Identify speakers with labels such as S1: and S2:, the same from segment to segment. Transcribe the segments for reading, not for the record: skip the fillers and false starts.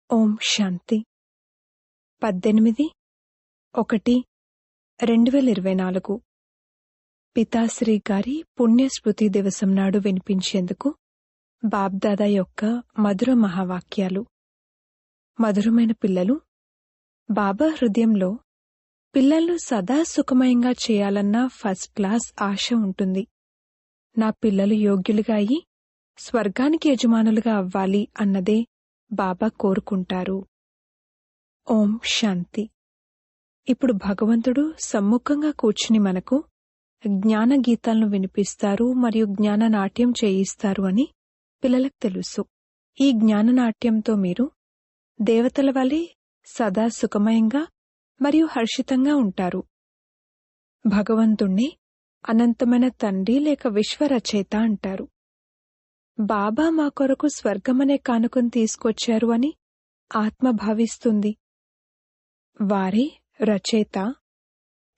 S1: ఓం శాంతి 18/1/2024 పితాశ్రీ గారి పుణ్యస్మృతి దివసం నాడు వినిపించేందుకు బాబ్దాదా యొక్క మధుర మహావాక్యాలు. మధురమైన పిల్లలు, బాబా హృదయంలో పిల్లలను సదా సుఖమయంగా చేయాలన్న ఫస్ట్ క్లాస్ ఆశ ఉంటుంది. నా పిల్లలు యోగ్యులుగా అయి స్వర్గానికి యజమానులుగా అవ్వాలి అన్నదే బాబా కోరుకుంటారు. ఓం శాంతి. ఇప్పుడు భగవంతుడు సమ్ముఖంగా కూర్చుని మనకు జ్ఞాన గీతాలను వినిపిస్తారు మరియు జ్ఞాననాట్యం చేయిస్తారు అని పిల్లలకు తెలుసు. ఈ జ్ఞాననాట్యంతో మీరు దేవతల వలె సదా సుఖమయంగా మరియు హర్షితంగా ఉంటారు. భగవంతుణ్ణి అనంతమైన తండ్రి లేక విశ్వరచయిత అంటారు. బాబా మా కొరకు స్వర్గమనే కానుకను తీసుకొచ్చారు అని ఆత్మ భావిస్తుంది. వారే రచయిత.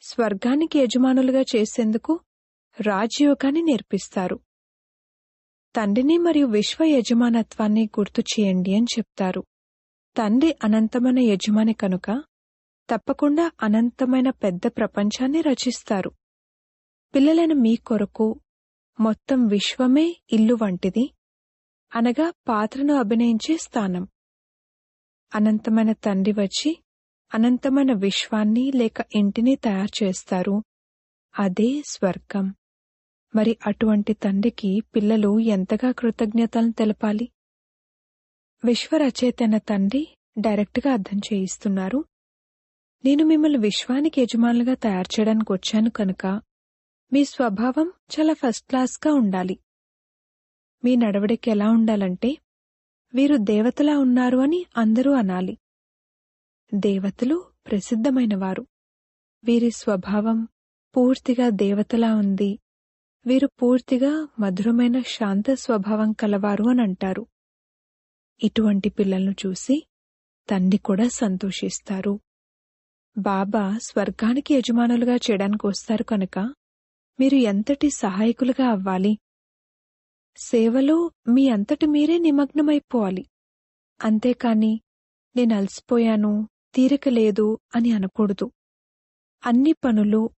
S1: స్వర్గానికి యజమానులుగా చేసేందుకు రాజయోగాన్ని నేర్పిస్తారు. తండ్రిని మరియు విశ్వ యజమానత్వాన్ని గుర్తు చేయండి అని చెప్తారు. తండ్రి అనంతమైన యజమాని కనుక తప్పకుండా అనంతమైన పెద్ద ప్రపంచాన్ని రచిస్తారు. పిల్లలైన మీ కొరకు మొత్తం విశ్వమే ఇల్లు వంటిది, అనగా పాత్రను అభినయించే స్థానం. అనంతమైన తండ్రి వచ్చి అనంతమైన విశ్వాన్ని లేక ఇంటిని తయారు చేస్తారు. అదే స్వర్గం. మరి అటువంటి తండ్రికి పిల్లలు ఎంతగా కృతజ్ఞతలను తెలపాలి? విశ్వరచయిత అయిన తండ్రి డైరెక్ట్గా అర్థం చేయిస్తున్నారు. నేను మిమ్మల్ని విశ్వానికి యజమానులుగా తయారు చేయడానికి వచ్చాను కనుక మీ స్వభావం చాలా ఫస్ట్ క్లాస్గా ఉండాలి. మీ నడవడికి ఎలా ఉండాలంటే వీరు దేవతలా ఉన్నారు అని అందరూ అనాలి. దేవతలు ప్రసిద్ధమైనవారు. వీరి స్వభావం పూర్తిగా దేవతలా ఉంది. వీరు పూర్తిగా మధురమైన శాంత స్వభావం కలవారు అని అంటారు. ఇటువంటి పిల్లలను చూసి తండ్రి కూడా సంతోషిస్తారు. బాబా స్వర్గానికి యజమానులుగా చేయడానికి వస్తారు కనుక మీరు ఎంతటి సహాయకులుగా అవ్వాలి. సేవలో మీ అంతటి మీరే నిమగ్నమైపోవాలి. అంతేకాని నేను అలసిపోయాను, తీరిక లేదు అని అనకూడదు. అన్ని పనులు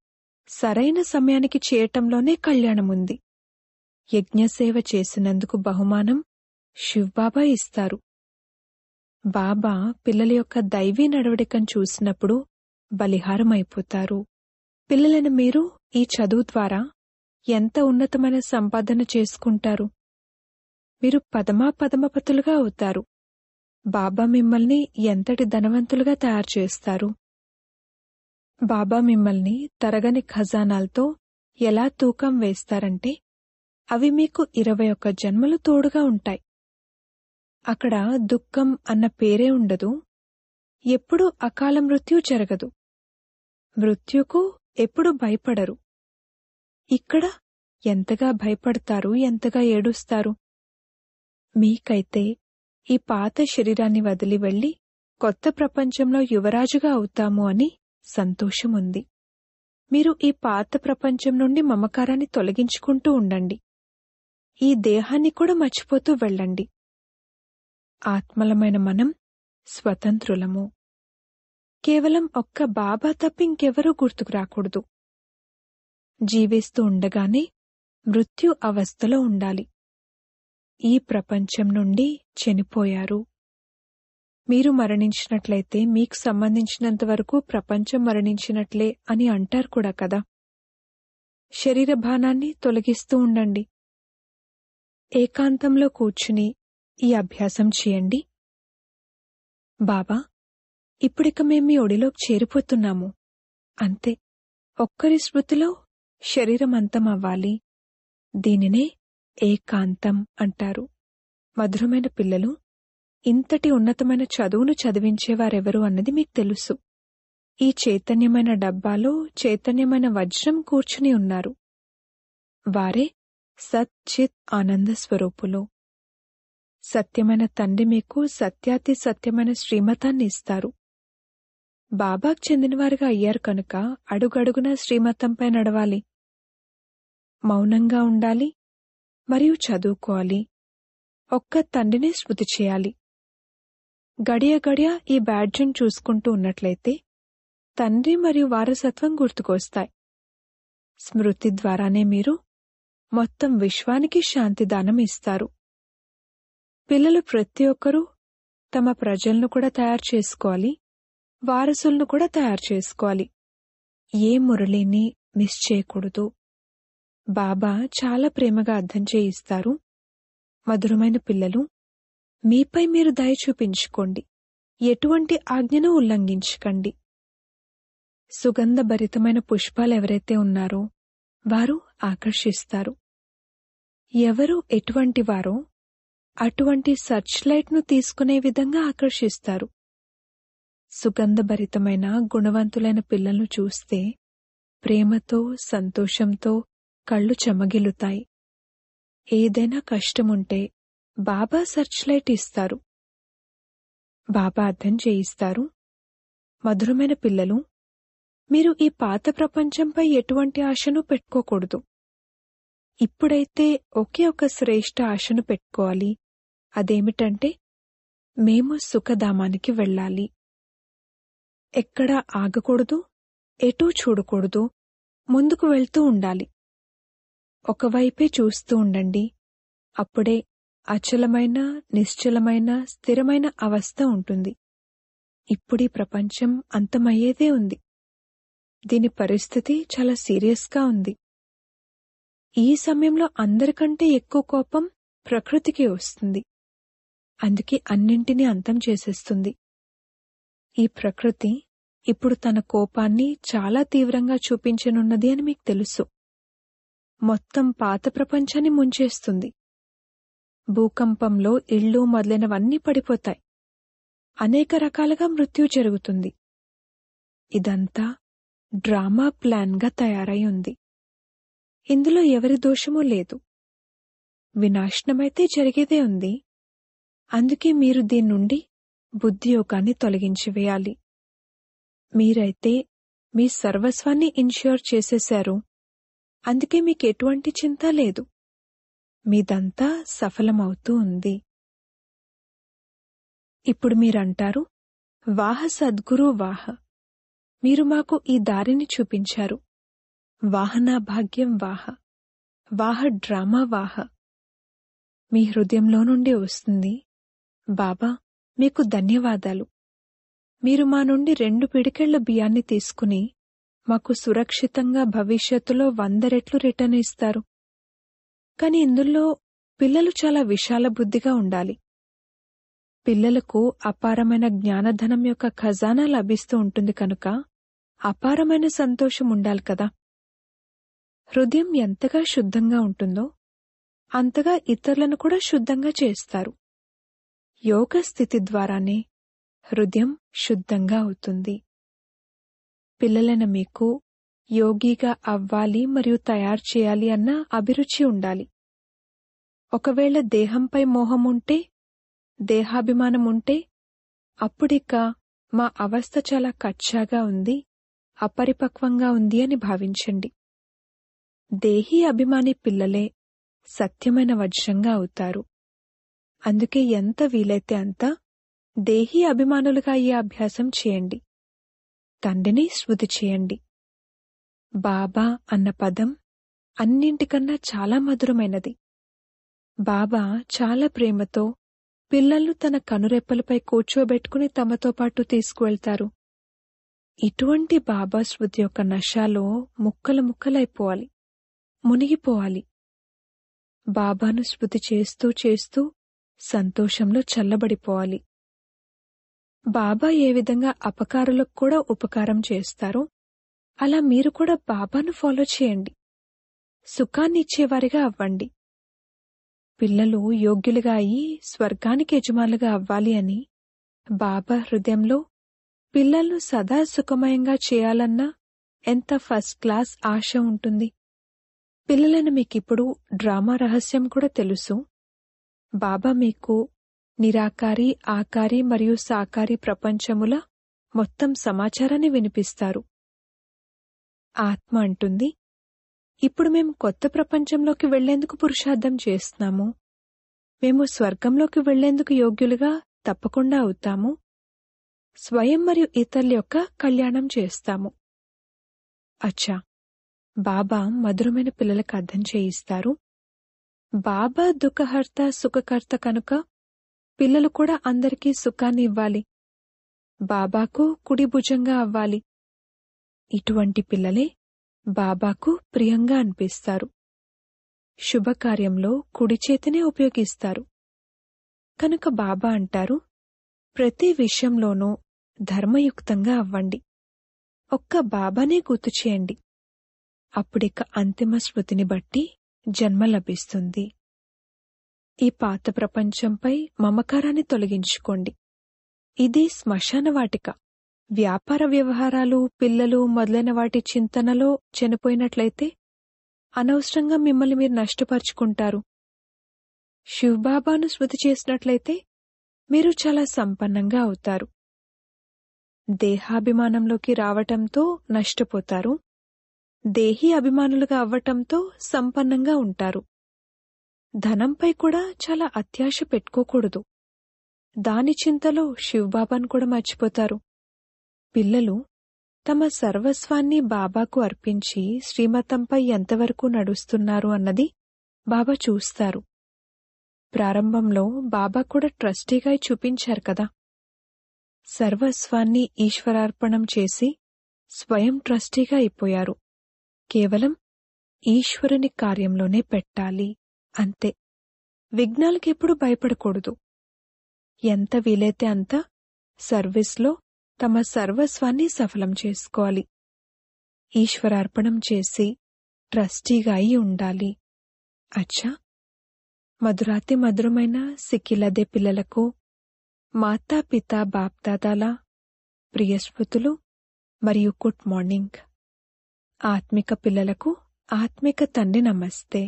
S1: సరైన సమయానికి చేయటంలోనే కళ్యాణముంది. యజ్ఞసేవ చేసినందుకు బహుమానం శివ్బాబా ఇస్తారు. బాబా పిల్లల యొక్క దైవీ నడవడికను చూసినప్పుడు బలిహారమైపోతారు. పిల్లలైన మీరు ఈ చదువు ద్వారా ఎంత ఉన్నతమైన సంపాదన చేసుకుంటారు. మీరు పదమపతులుగా అవుతారు. బాబా మిమ్మల్ని ఎంతటి ధనవంతులుగా తయారు చేస్తారు. బాబా మిమ్మల్ని తరగని ఖజానాలతో ఎలా తూకం వేస్తారంటే అవి మీకు 21 జన్మలు తోడుగా ఉంటాయి. అక్కడ దుఃఖం అన్న పేరే ఉండదు. ఎప్పుడూ అకాల మృత్యు జరగదు. మృత్యుకు ఎప్పుడు భయపడరు. ఇక్కడ ఎంతగా భయపడతారు, ఎంతగా ఏడుస్తారు. మీకైతే ఈ పాత శరీరాన్ని వదిలి వెళ్లి కొత్త ప్రపంచంలో యువరాజుగా అవుతాము అని సంతోషముంది. మీరు ఈ పాత ప్రపంచం నుండి మమకారాన్ని తొలగించుకుంటూ ఉండండి. ఈ దేహాన్ని కూడా మర్చిపోతూ వెళ్ళండి. ఆత్మలమైన మనం స్వతంత్రులము. కేవలం ఒక్క బాబా తప్ప ఇంకెవరూ గుర్తుకు రాకూడదు. జీవిస్తూ ఉండగానే మృత్యు అవస్థలో ఉండాలి. ఈ ప్రపంచం నుండి చనిపోయారు. మీరు మరణించినట్లయితే మీకు సంబంధించినంతవరకు ప్రపంచం మరణించినట్లే అని అంటారు కూడా కదా. శరీర భానాన్ని తొలగిస్తూ ఉండండి. ఏకాంతంలో కూర్చుని ఈ అభ్యాసం చేయండి. బాబా, ఇప్పుడిక మేం మీ ఒడిలోకి చేరిపోతున్నాము. అంతే, ఒక్కరి స్మృతిలో శరీరం అంతమవ్వాలి. దీనినే ఏకాంతం అంటారు. మధురమైన పిల్లలు, ఇంతటి ఉన్నతమైన చదువును చదివించేవారెవరు అన్నది మీకు తెలుసు. ఈ చైతన్యమైన డబ్బాలో చైతన్యమైన వజ్రం కూర్చుని ఉన్నారు. వారే సత్ చిత్ ఆనంద స్వరూపులు. సత్యమైన తండ్రి మీకు సత్యాతి సత్యమైన శ్రీమతాన్ని ఇస్తారు. బాబాకు చెందినవారుగా అయ్యారు కనుక అడుగడుగున శ్రీమతంపై నడవాలి. మౌనంగా ఉండాలి మరియు చదువుకోవాలి. ఒక్క తండ్రినే స్మృతి చేయాలి. గడియ గడియ ఈ బ్యాడ్జ్ను చూసుకుంటూ ఉన్నట్లయితే తండ్రి మరియు వారసత్వం గుర్తుకొస్తాయి. స్మృతి ద్వారానే మీరు మొత్తం విశ్వానికి శాంతిదానం ఇస్తారు. పిల్లలు ప్రతి ఒక్కరూ తమ ప్రజలను కూడా తయారు చేసుకోవాలి, వారసులను కూడా తయారు చేసుకోవాలి. ఏ మురళిని మిస్ చేయకూడదు. బాబా చాలా ప్రేమగా అర్థం చేయిస్తారు. మధురమైన పిల్లలు, మీపై మీరు దయ చూపించుకోండి, ఎటువంటి ఆజ్ఞను ఉల్లంఘించకండి. సుగంధభరితమైన పుష్పాలు ఎవరైతే ఉన్నారో వారు ఆకర్షిస్తారు. ఎవరు ఎటువంటి వారో అటువంటి సర్చ్ లైట్ను తీసుకునే విధంగా ఆకర్షిస్తారు. సుగంధభరితమైన గుణవంతులైన పిల్లలను చూస్తే ప్రేమతో సంతోషంతో కళ్ళు చెమ్మగిల్లుతాయి. ఏదైనా కష్టముంటే బాబా సర్చ్ లైట్ ఇస్తారు. బాబా అర్థం చేయిస్తారు. మధురమైన పిల్లలు, మీరు ఈ పాత ప్రపంచంపై ఎటువంటి ఆశను పెట్టుకోకూడదు. ఇప్పుడైతే ఒకే ఒక శ్రేష్ఠ ఆశను పెట్టుకోవాలి. అదేమిటంటే మేము సుఖధామానికి వెళ్ళాలి. ఎక్కడా ఆగకూడదు, ఎటూ చూడకూడదు, ముందుకు వెళ్తూ ఉండాలి. ఒకవైపే చూస్తూ ఉండండి. అప్పుడే అచలమైన, నిశ్చలమైన, స్థిరమైన అవస్థ ఉంటుంది. ఇప్పుడీ ప్రపంచం అంతమయ్యేదే ఉంది. దీని పరిస్థితి చాలా సీరియస్గా ఉంది. ఈ సమయంలో అందరికంటే ఎక్కువ కోపం ప్రకృతికి వస్తుంది. అందుకే అన్నింటినీ అంతం చేసేస్తుంది. ఈ ప్రకృతి ఇప్పుడు తన కోపాన్ని చాలా తీవ్రంగా చూపించనున్నది అని మీకు తెలుసు. మొత్తం పాత ప్రపంచాన్ని ముంచేస్తుంది. భూకంపంలో ఇళ్ళు మొదలైనవన్నీ పడిపోతాయి. అనేక రకాలుగా మృత్యు జరుగుతుంది. ఇదంతా డ్రామా ప్లాన్గా తయారై ఉంది. ఇందులో ఎవరి దోషమూ లేదు. వినాశనమైతే జరిగేదే ఉంది. అందుకే మీరు దీని నుండి బుద్ధియోగాన్ని తొలగించివేయాలి. మీరైతే మీ సర్వస్వాన్ని ఇన్ష్యూర్ చేసేశారు. అందుకే మీకు ఎటువంటి చింత లేదు. మీదంతా సఫలమవుతూ ఉంది. ఇప్పుడు మీరంటారు, వాహ సద్గురు వాహ, మీరు మాకు ఈ దారిని చూపించారు. వాహనా భాగ్యం వాహ, వాహ డ్రామా వాహ. మీ హృదయంలో నుండి వస్తుంది, బాబా మీకు ధన్యవాదాలు. మీరు మా నుండి 2 పిడికెళ్ల బియ్యాన్ని తీసుకుని మాకు సురక్షితంగా భవిష్యత్తులో 100 రెట్లు రిటర్న్ ఇస్తారు. కాని ఇందులో పిల్లలు చాలా విశాల బుద్ధిగా ఉండాలి. పిల్లలకు అపారమైన జ్ఞానధనం యొక్క ఖజానా లభిస్తూ ఉంటుంది కనుక అపారమైన సంతోషం ఉండాలి కదా. హృదయం ఎంతగా శుద్ధంగా ఉంటుందో అంతగా ఇతరులను కూడా శుద్ధంగా చేస్తారు. యోగ స్థితి ద్వారానే హృదయం శుద్ధంగా అవుతుంది. పిల్లలైన మీకు యోగిగా అవ్వాలి మరియు తయారు చేయాలి అన్న అభిరుచి ఉండాలి. ఒకవేళ దేహంపై మోహం ఉంటే, దేహాభిమానం ఉంటే, అప్పుడిక మా అవస్థ చాలా కచ్చాగా ఉంది, అపరిపక్వంగా ఉంది అని భావించండి. దేహీ అభిమాని పిల్లలే సత్యమైన వజ్రంగా అవుతారు. అందుకే ఎంత వీలైతే అంత దేహీ అభిమానులుగా అయ్యే అభ్యాసం చేయండి. తండ్రిని స్మృతి చేయండి. బాబా అన్న పదం అన్నింటికన్నా చాలా మధురమైనది. బాబా చాలా ప్రేమతో పిల్లలను తన కనురెప్పలపై కూర్చోబెట్టుకుని తమతో పాటు తీసుకువెళ్తారు. ఇటువంటి బాబా స్మృతి యొక్క నశాలో ముక్కలు ముక్కలైపోవాలి, మునిగిపోవాలి. బాబాను స్మృతి చేస్తూ చేస్తూ సంతోషంలో చల్లబడిపోవాలి. బాబా ఏ విధంగా అపకారులకు కూడా ఉపకారం చేస్తారో అలా మీరు కూడా బాబాను ఫాలో చేయండి. సుఖాన్నిచ్చేవారిగా అవ్వండి. పిల్లలు యోగ్యులుగా అయి స్వర్గానికి యజమానులుగా అవ్వాలి అని బాబా హృదయంలో పిల్లలను సదా సుఖమయంగా చేయాలన్న ఎంత ఫస్ట్ క్లాస్ ఆశ ఉంటుంది. పిల్లలను మీకిప్పుడు డ్రామా రహస్యం కూడా తెలుసు. బాబా మీకు నిరాకారి, ఆకారి మరియు సాకారి ప్రపంచముల మొత్తం సమాచారాన్ని వినిపిస్తారు. ఆత్మ అంటుంది, ఇప్పుడు మేము కొత్త ప్రపంచంలోకి వెళ్లేందుకు పురుషార్థం చేస్తున్నాము. మేము స్వర్గంలోకి వెళ్లేందుకు యోగ్యులుగా తప్పకుండా అవుతాము. స్వయం మరియు ఇతరుల యొక్క కళ్యాణం చేస్తాము. అచ్చా, బాబా మధురమైన పిల్లలకు అర్థం చేయిస్తారు. బాబా దుఃఖహర్త సుఖకర్త కనుక పిల్లలు కూడా అందరికీ సుఖాన్ని ఇవ్వాలి, బాబాకు కుడి భుజంగా అవ్వాలి. ఇటువంటి పిల్లలే బాబాకు ప్రియంగా అనిపిస్తారు. శుభకార్యంలో కుడి చేతినే ఉపయోగిస్తారు. కనుక బాబా అంటారు, ప్రతి విషయంలోనూ ధర్మయుక్తంగా అవ్వండి. ఒక్క బాబానే గుర్తు చేయండి. అప్పుడిక అంతిమ స్మృతిని బట్టి జన్మ లభిస్తుంది. ఈ పాత ప్రపంచంపై మమకారాన్ని తొలగించుకోండి. ఇది శ్మశాన వాటిక. వ్యాపార వ్యవహారాలు, పిల్లలు మొదలైన వాటి చింతనలో చనిపోయినట్లయితే అనవసరంగా మిమ్మల్ని మీరు నష్టపరుచుకుంటారు. శివబాబాను స్మృతి చేసినట్లయితే మీరు చాలా సంపన్నంగా అవుతారు. దేహాభిమానంలోకి రావటంతో నష్టపోతారు. దేహీ అభిమానులుగా అవ్వటంతో సంపన్నంగా ఉంటారు. ధనంపై కూడా చాలా అత్యాశ పెట్టుకోకూడదు. దాని చింతలో శివబాబాను కూడా మర్చిపోతారు. పిల్లలు తమ సర్వస్వాన్ని బాబాకు అర్పించి శ్రీమతంపై ఎంతవరకు నడుస్తున్నారు అన్నది బాబా చూస్తారు. ప్రారంభంలో బాబా కూడా ట్రస్టీగా చూపించారు కదా. సర్వస్వాన్ని ఈశ్వరార్పణం చేసి స్వయం ట్రస్టీగా అయిపోయారు. కేవలం ఈశ్వరుని కార్యంలోనే పెట్టాలి, అంతే. విఘ్నాలకెప్పుడు భయపడకూడదు. ఎంత వీలైతే అంత సర్వీస్లో తమ సర్వస్వాన్ని సఫలం చేసుకోవాలి. ఈశ్వరార్పణం చేసి ట్రస్టీగా అయి ఉండాలి. అచ్చా, మధురాతి మధురమైన సిక్కిలదే పిల్లలకు మాతాపిత బాప్దాదాల ప్రియస్మృతులు మరియు గుడ్ మార్నింగ్. ఆత్మిక పిల్లలకు ఆత్మిక తండ్రి నమస్తే.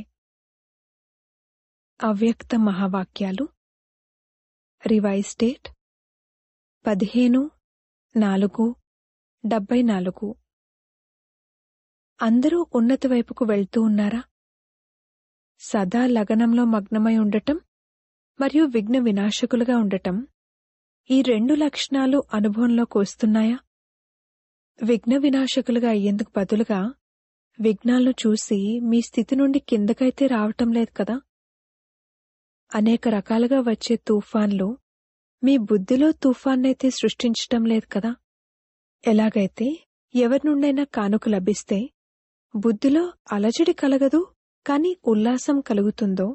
S1: అవ్యక్త మహావాక్యాలు. Revise date 15/4/74. అందరూ ఉన్నతి వైపుకు వెళ్తూ ఉన్నారా? సదా లగనంలో మగ్నమై ఉండటం మరియు విఘ్న వినాశకులుగా ఉండటం, ఈ 2 లక్షణాలు అనుభవంలోకి వస్తున్నాయా? విఘ్న వినాశకులుగా అయ్యేందుకు బదులుగా విఘ్నాలను చూసి మీ స్థితి నుండి కిందకైతే రావటం లేదు కదా. అనేక రకాలుగా వచ్చే తుఫాన్లు మీ బుద్ధిలో తుఫాన్నైతే సృష్టించటం లేదు కదా. ఎలాగైతే ఎవరి నుండైనా కానుక లభిస్తే బుద్ధిలో అలజడి కలగదు, కాని ఉల్లాసం కలుగుతుందో,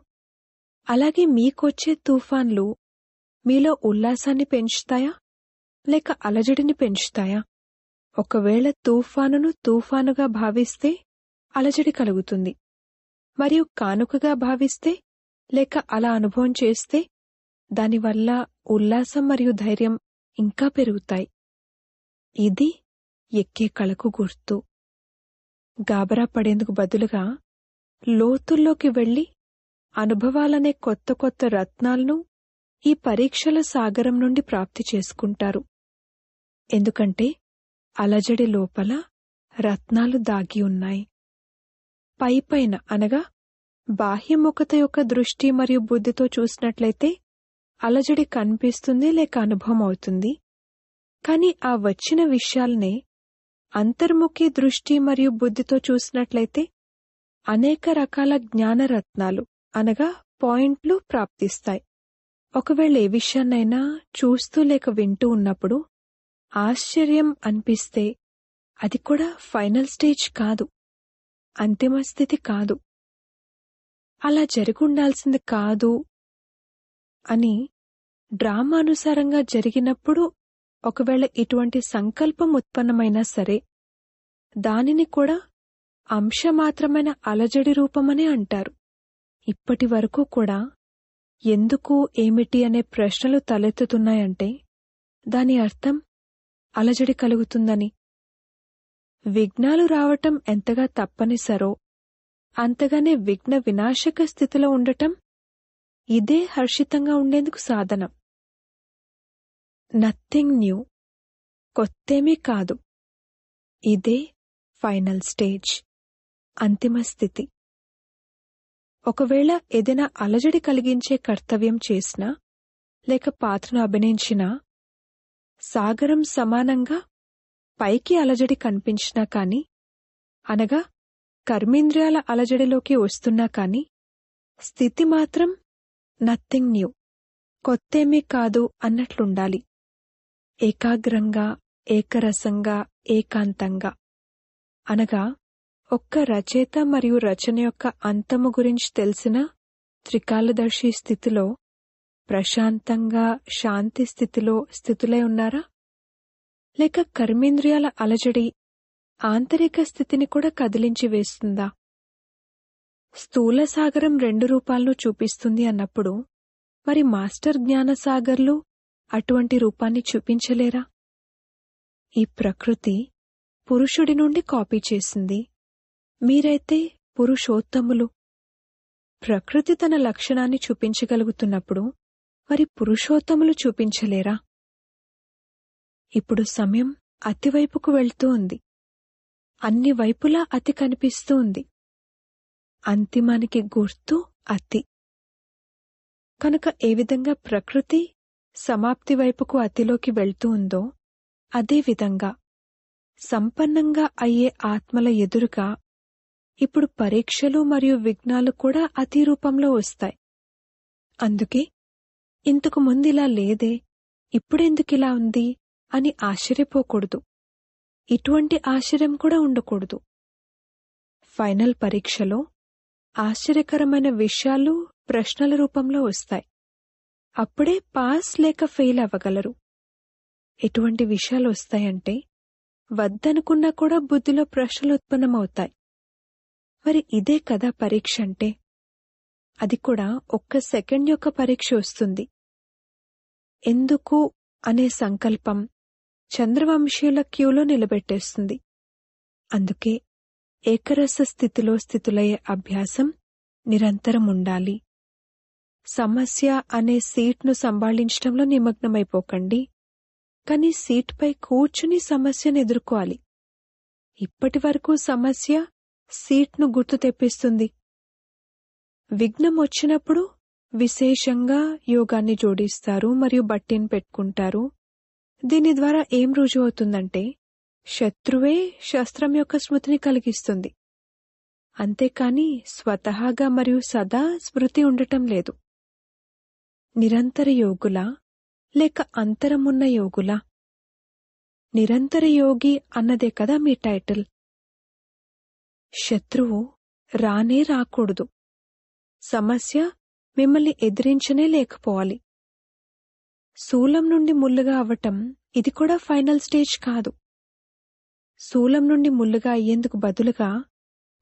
S1: అలాగే మీకొచ్చే తుఫాన్లు మీలో ఉల్లాసాన్ని పెంచుతాయా లేక అలజడిని పెంచుతాయా? ఒకవేళ తుఫానును తుఫానుగా భావిస్తే అలజడి కలుగుతుంది, మరియు కానుకగా భావిస్తే లేక అలా అనుభవం చేస్తే దానివల్ల ఉల్లాసం మరియు ధైర్యం ఇంకా పెరుగుతాయి. ఇది ఎక్కే కళకు గుర్తు. గాబరా పడేందుకు బదులుగా లోతుల్లోకి వెళ్లి అనుభవాలనే కొత్త కొత్త రత్నాలను ఈ పరీక్షల సాగరం నుండి ప్రాప్తి చేసుకుంటారు. ఎందుకంటే అలజడి లోపల రత్నాలు దాగి ఉన్నాయి. పైపైన అనగా బాహ్యముఖత యొక్క దృష్టి మరియు బుద్ధితో చూసినట్లయితే అలజడి కనిపిస్తుంది లేక అనుభవం అవుతుంది. కాని ఆ వచ్చిన విషయాలనే అంతర్ముఖి దృష్టి మరియు బుద్ధితో చూసినట్లయితే అనేక రకాల జ్ఞానరత్నాలు అనగా పాయింట్లు ప్రాప్తిస్తాయి. ఒకవేళ ఏ విషయాన్నైనా చూస్తూ లేక వింటూ ఉన్నప్పుడు ఆశ్చర్యం అనిపిస్తే అది కూడా ఫైనల్ స్టేజ్ కాదు, అంతిమ స్థితి కాదు. అలా జరుగుండాల్సింది కాదు అని డ్రామానుసారంగా జరిగినప్పుడు ఒకవేళ ఇటువంటి సంకల్పం ఉత్పన్నమైనా సరే దానిని కూడా అంశమాత్రమైన అలజడి రూపమనే అంటారు. ఇప్పటి వరకు కూడా ఎందుకు ఏమిటి అనే ప్రశ్నలు తలెత్తుతున్నాయంటే దాని అర్థం అలజడి కలుగుతుందని. విఘ్నాలు రావటం ఎంతగా తప్పనిసరో అంతగానే విఘ్న వినాశక స్థితిలో ఉండటం ఇదే హర్షితంగా ఉండేందుకు సాధనం. నథింగ్ న్యూ, కొత్తేమీ కాదు. ఇదే ఫైనల్ స్టేజ్, అంతిమ స్థితి. ఒకవేళ ఏదైనా అలజడి కలిగించే కర్తవ్యం చేసినా లేక పాత్రను అభినయించినా, సాగరం సమానంగా పైకి అలజడి కనిపించినా కాని, అనగా కర్మేంద్రియాల అలజడిలోకి వస్తున్నా కాని, స్థితి మాత్రం నథింగ్ న్యూ, కొత్తేమీ కాదు అన్నట్లుండాలి. ఏకాగ్రంగా, ఏకరసంగా, ఏకాంతంగా, అనగా ఒక్క రచయిత మరియు రచన యొక్క అంతము గురించి తెలిసిన త్రికాలదర్శి స్థితిలో, ప్రశాంతంగా శాంతి స్థితులై ఉన్నారా? లేక కర్మేంద్రియాల అలజడి ఆంతరిక స్థితిని కూడా కదిలించి వేస్తుందా? స్థూల సాగరం 2 రూపాలను చూపిస్తుంది అన్నప్పుడు మరి మాస్టర్ జ్ఞానసాగర్లు అటువంటి రూపాన్ని చూపించలేరా? ఈ ప్రకృతి పురుషుడి నుండి కాపీ చేసింది, మీరైతే పురుషోత్తములు. ప్రకృతి తన లక్షణాన్ని చూపించగలుగుతున్నప్పుడు మరి పురుషోత్తములు చూపించలేరా? ఇప్పుడు సమయం అతివైపుకు వెళ్తూ ఉంది. అన్ని వైపులా అతి కనిపిస్తూ ఉంది. అంతిమానికి గుర్తు అతి. కనుక ఏ విధంగా ప్రకృతి సమాప్తి వైపుకు అతిలోకి వెళ్తూ ఉందో, అదేవిధంగా సంపన్నంగా అయ్యే ఆత్మల ఎదురుగా ఇప్పుడు పరీక్షలు మరియు విఘ్నాలు కూడా అతి రూపంలో వస్తాయి. అందుకే ఇంతకు ముందిలా లేదే, ఇప్పుడెందుకిలా ఉంది అని ఆశ్చర్యపోకూడదు. ఇటువంటి ఆశ్చర్యం కూడా ఉండకూడదు. ఫైనల్ పరీక్షలో ఆశ్చర్యకరమైన విషయాలు ప్రశ్నల రూపంలో వస్తాయి. అప్పుడే పాస్ లేక ఫెయిల్ అవ్వగలరు. ఎటువంటి విషయాలు వస్తాయంటే, వద్దనుకున్నా కూడా బుద్ధిలో ప్రశ్నలు ఉత్పన్నమవుతాయి. మరి ఇదే కదా పరీక్ష అంటే. అది కూడా 1 సెకండ్ యొక్క పరీక్ష వస్తుంది. ఎందుకు అనే సంకల్పం చంద్రవంశీయుల క్యూలో నిలబెట్టేస్తుంది. అందుకే ఏకరస స్థితిలో స్థితులయ్యే అభ్యాసం నిరంతరం ఉండాలి. సమస్య అనే సీట్ను సంభాళించడంలో నిమగ్నమైపోకండి, కాని సీట్పై కూర్చుని సమస్యను ఎదుర్కోవాలి. ఇప్పటి వరకు సమస్య సీట్ను గుర్తు తెప్పిస్తుంది. విఘ్నం వచ్చినప్పుడు విశేషంగా యోగాన్ని జోడిస్తారు మరియు బట్టిని పెట్టుకుంటారు. దీని ద్వారా ఏం రుజువవుతుందంటే, శత్రువే శస్త్రం యొక్క స్మృతిని కలిగిస్తుంది. అంతేకాని స్వతహాగా మరియు సదా స్మృతి ఉండటం లేదు. నిరంతర యోగులా లేక అంతరమున్న యోగులా? నిరంతర యోగి అన్నదే కదా మీ టైటిల్. శత్రువు రానే రాకూడదు. సమస్య మిమ్మల్ని ఎదిరించనే లేకపోవాలి. శూలం నుండి ముల్లుగా అవ్వటం ఇది కూడా ఫైనల్ స్టేజ్ కాదు. శూలం నుండి ముల్లుగా అయ్యేందుకు బదులుగా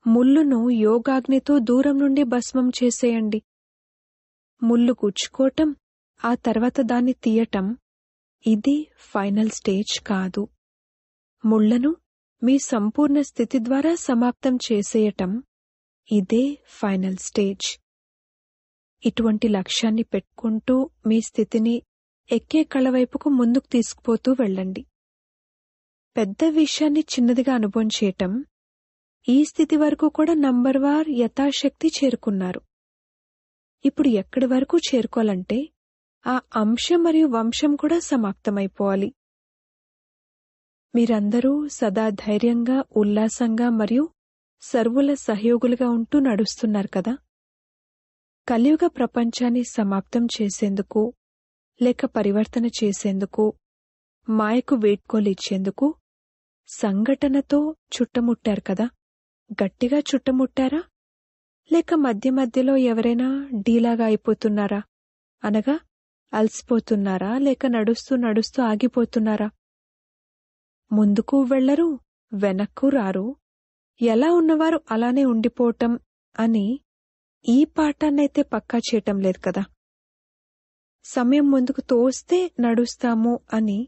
S1: ముల్లును యోగాగ్నితో దూరం నుండి భస్మం చేసేయండి. ముల్లు గుచ్చుకోవటం, ఆ తర్వాత దాన్ని తీయటం ఇది ఫైనల్ స్టేజ్ కాదు. ముళ్లను మీ సంపూర్ణ స్థితి ద్వారా సమాప్తం చేసేయటం ఇదే ఫైనల్ స్టేజ్. ఇటువంటి లక్ష్యాన్ని పెట్టుకుంటూ మీ స్థితిని ఎక్కే కళవైపుకు ముందుకు తీసుకుపోతూ వెళ్ళండి. పెద్ద విషయాన్ని చిన్నదిగా అనుభవం చేయటం, ఈ స్థితి వరకు కూడా నంబర్వార్ యథాశక్తి చేరుకున్నారు. ఇప్పుడు ఎక్కడి వరకు చేరుకోవాలంటే ఆ అంశం మరియు వంశం కూడా సమాప్తమైపోవాలి. మీరందరూ సదా ధైర్యంగా, ఉల్లాసంగా మరియు సర్వుల సహయోగులుగా ఉంటూ నడుస్తున్నారు కదా. కలియుగ ప్రపంచాన్ని సమాప్తం చేసేందుకు లేక పరివర్తన చేసేందుకు, మాయకు వీడ్కోలిచ్చేందుకు సంఘటనతో చుట్టముట్టారు కదా. గట్టిగా చుట్టముట్టారా లేక మధ్య మధ్యలో ఎవరైనా డీలాగా అయిపోతున్నారా, అనగా అలసిపోతున్నారా లేక నడుస్తూ నడుస్తూ ఆగిపోతున్నారా? ముందుకు వెళ్లరు, వెనక్కు రారు, ఎలా ఉన్నవారు అలానే ఉండిపోవటం అని ఈ పాఠాన్నైతే పక్కా చేయటం లేదు కదా. సమయం ముందుకు తోస్తే నడుస్తాము అని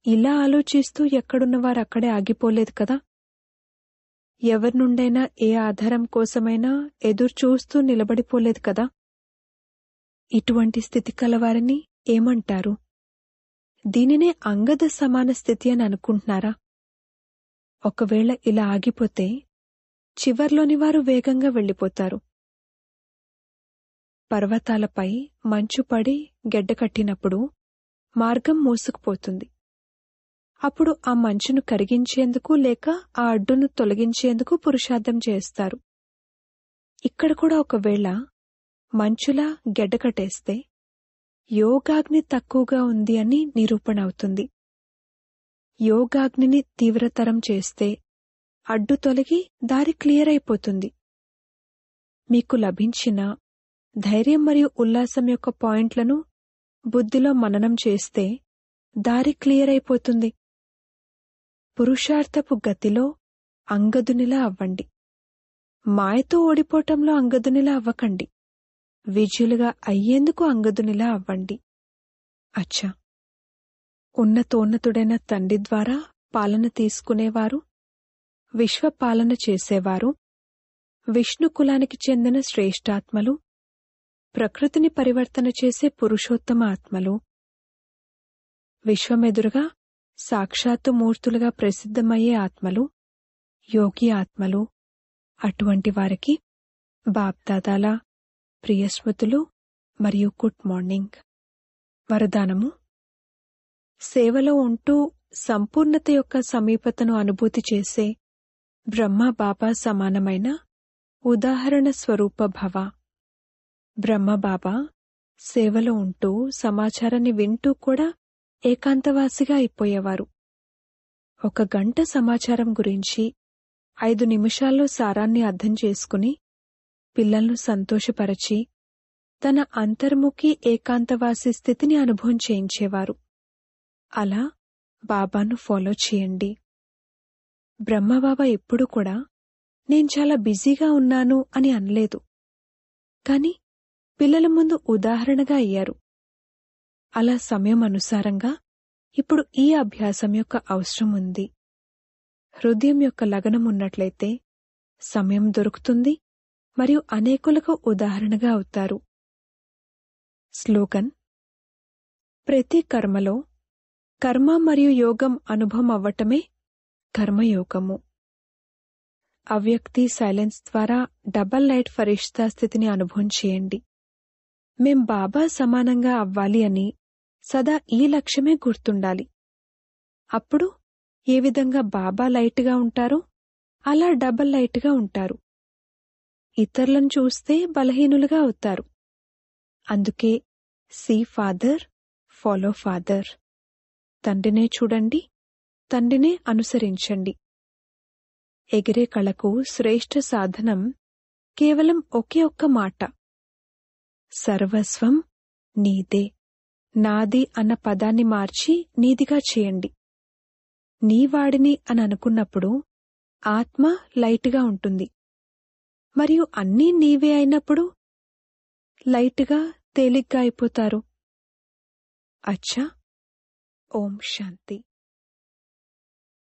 S1: ఇలా ఆలోచిస్తూ ఎక్కడున్నవారు అక్కడే ఆగిపోలేదు కదా. ఎవరి నుండైనా ఏ ఆధారం కోసమైనా ఎదురుచూస్తూ నిలబడిపోలేదు కదా. ఇటువంటి స్థితి కలవారిని ఏమంటారు? దీనినే అంగద సమాన స్థితి అని అనుకుంటున్నారా? ఒకవేళ ఇలా ఆగిపోతే చివర్లోని వారు వేగంగా వెళ్ళిపోతారు. పర్వతాలపై మంచు పడి గెడ్డకట్టినప్పుడు మార్గం మూసుకుపోతుంది. అప్పుడు ఆ మంచును కరిగించేందుకు లేక ఆ అడ్డును తొలగించేందుకు పురుషార్థం చేస్తారు. ఇక్కడ కూడా ఒకవేళ మంచులా గెడ్డకట్టేస్తే యోగాగ్ని తక్కువగా ఉంది అని నిరూపణ అవుతుంది. యోగాగ్నిని తీవ్రతరం చేస్తే అడ్డు తొలగి దారి క్లియర్ అయిపోతుంది. మీకు లభించిన ధైర్యం మరియు ఉల్లాసం యొక్క పాయింట్లను బుద్ధిలో మననం చేస్తే దారి క్లియర్ అయిపోతుంది. పురుషార్థపు గతిలో అంగదునిలా అవ్వండి. మాయతో ఓడిపోవటంలో అంగదునిలా అవ్వకండి. విజయులుగా అయ్యేందుకు అంగదునిలా అవ్వండి. అచ్చా, ఉన్నతోన్నతుడైన తండ్రి ద్వారా పాలన తీసుకునేవారు, విశ్వపాలన చేసేవారు, విష్ణు కులానికి చెందిన శ్రేష్ఠాత్మలు, ప్రకృతిని పరివర్తన చేసే పురుషోత్తమ ఆత్మలు, విశ్వమెదురుగా సాక్షాత్తు మూర్తులుగా ప్రసిద్ధమయ్యే ఆత్మలు, యోగి ఆత్మలు, అటువంటి వారికి బాప్దాదాల ప్రియస్మృతులు మరియు గుడ్ మార్నింగ్. వరదానము: సేవలో ఉంటూ సంపూర్ణత యొక్క సమీపతను అనుభూతి చేసే బ్రహ్మ బాబా సమానమైన ఉదాహరణ స్వరూప భవ. బ్రహ్మబాబా సేవలో ఉంటూ సమాచారాన్ని వింటూ కూడా ఏకాంతవాసిగా అయిపోయేవారు. 1 గంట సమాచారం గురించి 5 నిమిషాల్లో సారాన్ని అర్థం చేసుకుని పిల్లలను సంతోషపరచి తన అంతర్ముఖి ఏకాంతవాసి స్థితిని అనుభవం చేయించేవారు. అలా బాబాను ఫాలో చేయండి. బ్రహ్మబాబా ఎప్పుడు కూడా నేను చాలా బిజీగా ఉన్నాను అని అనలేదు, కాని పిల్లల ముందు ఉదాహరణగా అయ్యారు. అలా సమయం అనుసారంగా ఇప్పుడు ఈ అభ్యాసం యొక్క అవసరం ఉంది. హృదయం యొక్క లగనం ఉన్నట్లయితే సమయం దొరుకుతుంది మరియు అనేకులకు ఉదాహరణగా అవుతారు. స్లోగన్: ప్రతి కర్మలో కర్మ మరియు యోగం అనుభవం అవ్వటమే కర్మయోగము. అవ్యక్తి సైలెన్స్ ద్వారా డబల్ లైట్ ఫరిష్తా స్థితిని అనుభవం చేయండి. మేం బాబా సమానంగా అవ్వాలి అని సదా ఈ లక్ష్యమే గుర్తుండాలి. అప్పుడు ఏ విధంగా బాబా లైట్గా ఉంటారో అలా డబల్ లైట్గా ఉంటారు. ఇతరులను చూస్తే బలహీనులుగా అవుతారు. అందుకే సీ ఫాదర్, ఫాలో ఫాదర్. తండ్రినే చూడండి, తండ్రినే అనుసరించండి. ఎగిరే కళకు శ్రేష్ఠ సాధనం కేవలం ఒకే ఒక్క మాట: సర్వస్వం నీదే. నాది అన్న పదాన్ని మార్చి నీదిగా చేయండి. నీవాడిని అని అనుకున్నప్పుడు ఆత్మ లైట్గా ఉంటుంది, మరియు అన్నీ నీవే అయినప్పుడు లైట్గా తేలిగ్గా అయిపోతారు. అచ్చా, ఓం శాంతి.